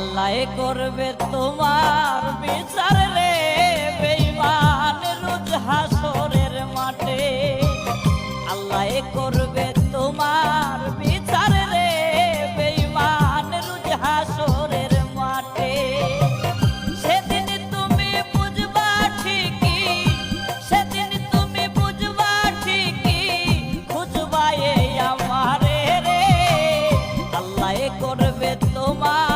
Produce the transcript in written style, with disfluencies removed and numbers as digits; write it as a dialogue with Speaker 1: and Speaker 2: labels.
Speaker 1: আল্লাহ করবে তোমার বিচার রে বেঈমান রোজ হাসরের মাঠে। আল্লাহ করবে তোমার বিচার রে বেঈমান রোজ হাসরের মাঠে। সেদিন তুমি বুঝবা ঠিকই, সেদিন তুমি বুঝবা ঠিকই, খুঁজবা এই আমারে রে। আল্লাহ করবে তোমার